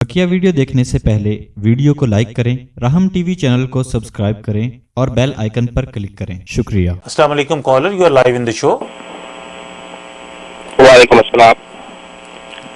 बकिया video देखने से पहले वीडियो को लाइक करें, राहम टीवी चैनल को सब्सक्राइब करें और बेल आइकन पर क्लिक करें। शुक्रिया। अस्सलाम वालेकुम caller, you are live in the show. वालेकुम अस्सलाम।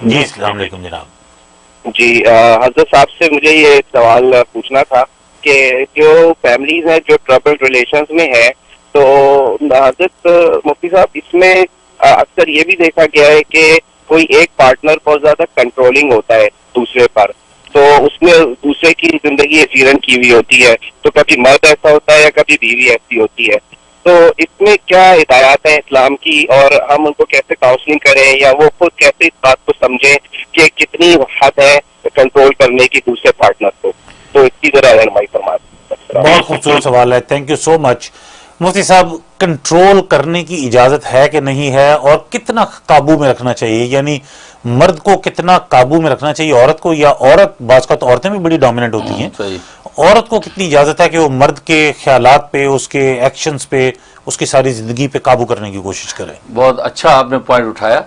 जी अस्सलाम वालेकुम जनाब। जी हजरत साहब से मुझे ये सवाल पूछना था कि जो फैमिलीज हैं जो ट्रबल रिलेशंस में है, तो हजरत मुफ्ती साहब इसमें अक्सर ये भी देखा गया है कि कोई एक पार्टनर बहुत ज्यादा कंट्रोलिंग होता है दूसरे पर, तो उसमें दूसरे की जिंदगी एक्सीडेंट की हुई होती है। तो कभी मर्द ऐसा होता है या कभी बीवी ऐसी होती है, तो इसमें क्या हिदायत है इस्लाम की, और हम उनको कैसे काउंसलिंग करें या वो खुद कैसे इस बात को समझें कि कितनी हद है कंट्रोल करने की दूसरे पार्टनर को, तो इसकी जरा रहनुमाई फरमा दें। बहुत खूबसूरत सवाल है, थैंक यू सो मच। मुफ्ती साहब, कंट्रोल करने की इजाजत है कि नहीं है, और कितना काबू में रखना चाहिए? यानी मर्द को कितना काबू में रखना चाहिए औरत को, या औरत, बाज़ का तो औरतें भी बड़ी डोमिनेंट होती हैं, औरत को कितनी इजाजत है कि वो मर्द के ख्यालात पे, उसके एक्शंस पे, उसकी सारी जिंदगी पे काबू करने की कोशिश करे? बहुत अच्छा आपने पॉइंट उठाया।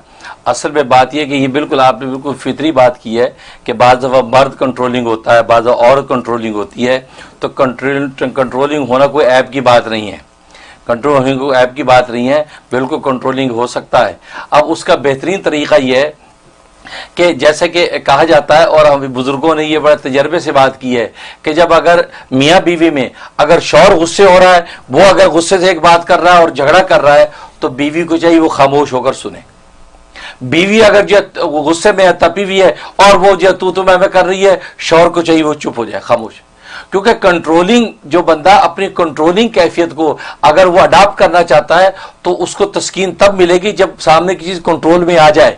असल में बात यह कि ये बिल्कुल आपने बिल्कुल फितरी बात की है कि बाज़ दफ़ा मर्द कंट्रोलिंग होता है, बाज़ दफ़ा औरत कंट्रोलिंग होती है। तो कंट्रोलिंग होना कोई ऐप की बात नहीं है, कंट्रोलिंग ऐप की बात नहीं है, बिल्कुल कंट्रोलिंग हो सकता है। अब उसका बेहतरीन तरीका ये है कि जैसे कि कहा जाता है, और हम बुजुर्गों ने ये बड़े तजर्बे से बात की है कि जब अगर मियाँ बीवी में अगर शौहर गुस्से हो रहा है, वो अगर गुस्से से एक बात कर रहा है और झगड़ा कर रहा है, तो बीवी को चाहिए वो खामोश होकर सुने। बीवी अगर जो गुस्से में तपी हुई है और वो जो तू मैं कर रही है, शौहर को चाहिए वो चुप हो जाए, खामोश। क्योंकि कंट्रोलिंग, जो बंदा अपनी कंट्रोलिंग कैफियत को अगर वो अडॉप्ट करना चाहता है, तो उसको तस्कीन तब मिलेगी जब सामने की चीज कंट्रोल में आ जाए।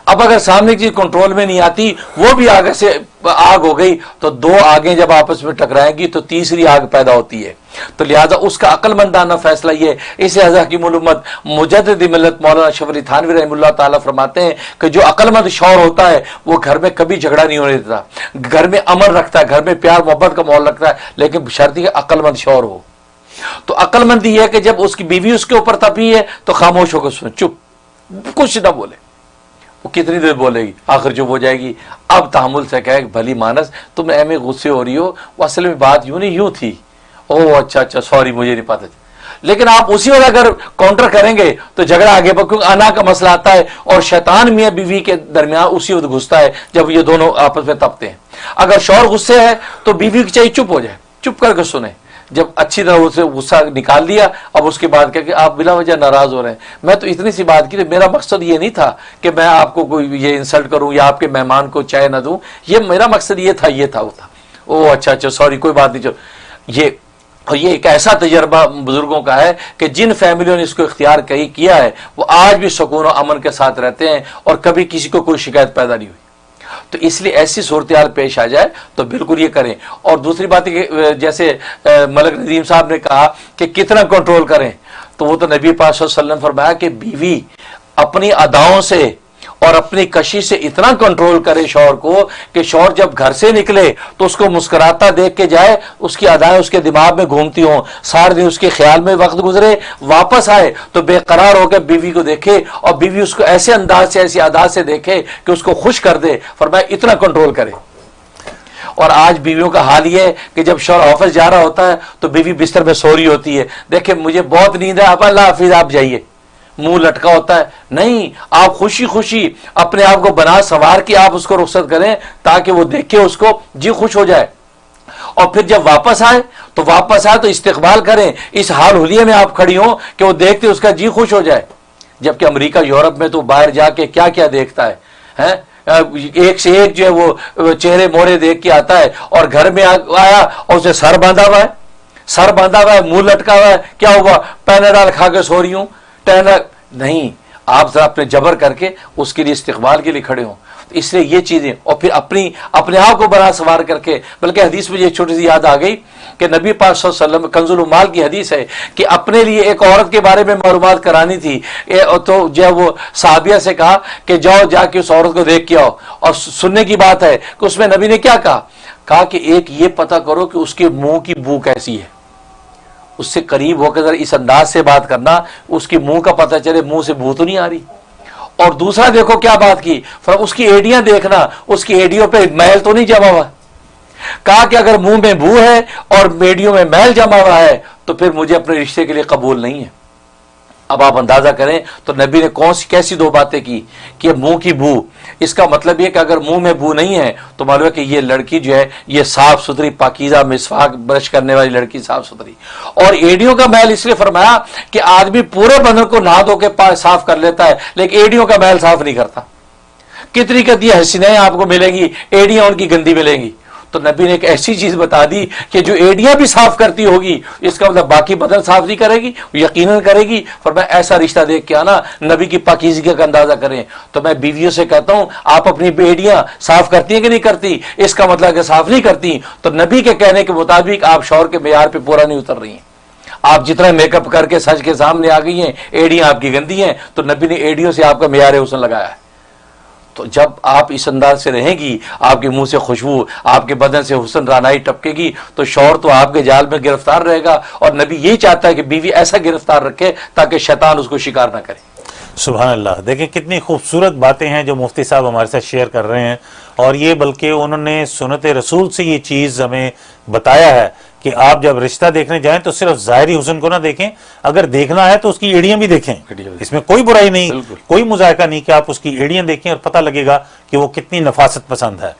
अब अगर सामने की चीज कंट्रोल में नहीं आती, वो भी आगे से आग हो गई, तो दो आगे जब आपस में टकराएंगी तो तीसरी आग पैदा होती है। तो लिहाजा उसका अक्लमंदाना फैसला ये, इसे हकीमुल उम्मत मुजद्दिद मिल्लत मौलाना अशरफ अली थानवी रहमतुल्लाह ताला फरमाते हैं कि जो अक्लमंद शौहर होता है वो घर में कभी झगड़ा नहीं होने देता, घर में अमन रखता है, घर में प्यार मोहब्बत का माहौल रखता है, लेकिन शर्त अक्लमंद शौहर हो। तो अक्लमंदी यह है कि जब उसकी बीवी उसके ऊपर तपी है तो खामोश होकर सुन, चुप, कुछ ना बोले। वो कितनी देर बोलेगी, आखिर चुप हो जाएगी। अब तहमुल से कहे भली मानस, तुम एम गुस्से हो रही हो, वो असल में बात यूं नहीं यूं थी, ओह अच्छा अच्छा सॉरी मुझे नहीं पता। लेकिन आप उसी वक्त अगर काउंटर करेंगे तो झगड़ा आगे बढ़, क्योंकि अना का मसला आता है और शैतान मियाँ बीवी के दरमियान उसी वक्त घुसता है जब ये दोनों आपस में तपते हैं। अगर शौहर गुस्से है तो बीवी की चाहिए चुप हो जाए, चुप करके सुने। जब अच्छी तरह उसे गुस्सा निकाल लिया, अब उसके बाद क्या कि आप बिला वजह नाराज हो रहे हैं, मैं तो इतनी सी बात की थी, मेरा मकसद ये नहीं था कि मैं आपको कोई ये इंसल्ट करूं या आपके मेहमान को चाय ना दूं, ये मेरा मकसद ये था, ये था, वो था। ओह अच्छा अच्छा सॉरी, कोई बात नहीं। ये एक ऐसा तजर्बा बुजुर्गों का है कि जिन फैमिलियों ने इसको इख्तियार किया है वो आज भी सुकून और अमन के साथ रहते हैं और कभी किसी को कोई शिकायत पैदा नहीं हुई। तो इसलिए ऐसी सूरत हाल पेश आ जाए तो बिल्कुल ये करें। और दूसरी बात है कि जैसे मलक नदीम साहब ने कहा कि कितना कंट्रोल करें, तो वो तो नबी पाक सल्लल्लाहु अलैहि वसल्लम फरमाया कि बीवी अपनी अदाओं से और अपनी कशी से इतना कंट्रोल करे शौहर को कि शौहर जब घर से निकले तो उसको मुस्कुराता देख के जाए, उसकी अदाएं उसके दिमाग में घूमती हों, सारे दिन उसके ख्याल में वक्त गुजरे, वापस आए तो बेकरार होकर बीवी को देखे और बीवी उसको ऐसे अंदाज से, ऐसी अदा से देखे कि उसको खुश कर दे। फरमाया इतना कंट्रोल करे। और आज बीवियों का हाल ये है कि जब शौहर ऑफिस जा रहा होता है तो बीवी बिस्तर में सो रही होती है, देखे मुझे बहुत नींद है, अब अल्लाह हाफिज आप जाइए, मुंह लटका होता है। नहीं, आप खुशी खुशी अपने आप को बना संवार के आप उसको रुखसत करें ताकि वो देखे, उसको जी खुश हो जाए। और फिर जब वापस आए तो इस्तेकबाल करें, इस हाल हुलिये में आप खड़ी हो कि वो देखते उसका जी खुश हो जाए। जबकि अमेरिका यूरोप में तो बाहर जाके क्या क्या देखता है? एक से एक जो है वो चेहरे मोहरे देख के आता है, और घर में आया और उसे सर बांधा हुआ है, मुंह लटका हुआ है, क्या हुआ, पैनाडॉल खा के सो रही हूं, नहीं, आप जरा अपने जबर करके उसके लिए इस्तिकबाल के लिए खड़े हों। तो इसलिए ये चीजें, और फिर अपने आप को बना सवार करके, बल्कि हदीस मुझे छोटी सी याद आ गई कि नबी पाक सल्लल्लाहु अलैहि वसल्लम, कंजुल उम्माल की हदीस है कि अपने लिए एक औरत के बारे में मालूमात करानी थी, तो जो वो साहबिया से कहा कि जाओ जाके उस औरत को देख के आओ। और सुनने की बात है कि उसमें नबी ने क्या कहा कि एक ये पता करो कि उसके मुंह की बू कैसी है, उससे करीब होकर जरा इस अंदाज से बात करना, उसके मुंह का पता चले मुंह से बू तो नहीं आ रही। اور دوسرا دیکھو کیا بات کی، اس کی ایڑیاں دیکھنا، اس کی ایڑیوں پہ میل تو نہیں جمع ہوا، کہا کہ اگر منہ میں بو ہے اور ایڑیوں میں میل جمع ہوا ہے تو پھر مجھے اپنے رشتے کے لیے قبول نہیں ہے۔ اب آپ اندازہ کریں تو نبی نے کیسی دو باتیں کی کہ منہ کی بو، اس کا مطلب یہ کہ اگر منہ میں بو نہیں ہے تو معلوم ہے کہ یہ لڑکی جو ہے یہ صاف ستھری پاکیزہ مسواک برش کرنے والی لڑکی صاف ستھری۔ اور ایڑیوں کا میل اس لیے فرمایا کہ آدمی پورے بدن کو نہا دھو کے صاف کر لیتا ہے لیکن ایڑیوں کا میل صاف نہیں کرتا۔ کتنی کتنی حسینیں آپ کو ملیں گی، ایڑیاں ان کی گندی ملیں گی۔ تو نبی نے ایک ایسی چیز بتا دی کہ جو ایڑیاں بھی صاف کرتی ہوگی اس کا مطلب باقی بدن صاف نہیں کرے گی، یقیناً کرے گی۔ فرمایا ایسا رشتہ دیکھ کے آنا، نبی کی پاکیزگی کا اندازہ کریں۔ تو میں بیویوں سے کہتا ہوں آپ اپنی ایڑیاں صاف کرتی ہیں کہ نہیں کرتی؟ اس کا مطلب کہ صاف نہیں کرتی تو نبی کے کہنے کے مطابق آپ شوہر کے معیار پہ پورا نہیں اتر رہی ہیں۔ آپ جتنا میک اپ کر کے سج کے سامنے آ گئی ہیں، ایڑیاں آپ کی گندی ہیں، تو نبی نے ایڑیوں سے آپ کا معیار حسن لگایا ہے۔ تو جب آپ اس انداز سے رہیں گی، آپ کے منہ سے خوشبو، آپ کے بدن سے حسن رانائی ٹپکے گی تو شوہر تو آپ کے جال میں گرفتار رہے گا، اور نبی یہی چاہتا ہے کہ بیوی ایسا گرفتار رکھے تاکہ شیطان اس کو شکار نہ کرے۔ سبحان اللہ، دیکھیں کتنی خوبصورت باتیں ہیں جو مفتی صاحب ہمارے ساتھ شیئر کر رہے ہیں، اور یہ بلکہ انہوں نے سنت رسول سے یہ چیز ہمیں بتایا ہے کہ آپ جب رشتہ دیکھنے جائیں تو صرف ظاہری حسن کو نہ دیکھیں، اگر دیکھنا ہے تو اس کی ایڑیاں بھی دیکھیں، اس میں کوئی برائی نہیں، کوئی مذائقہ نہیں کہ آپ اس کی ایڑیاں دیکھیں اور پتہ لگے گا کہ وہ کتنی نفاست پسند ہے۔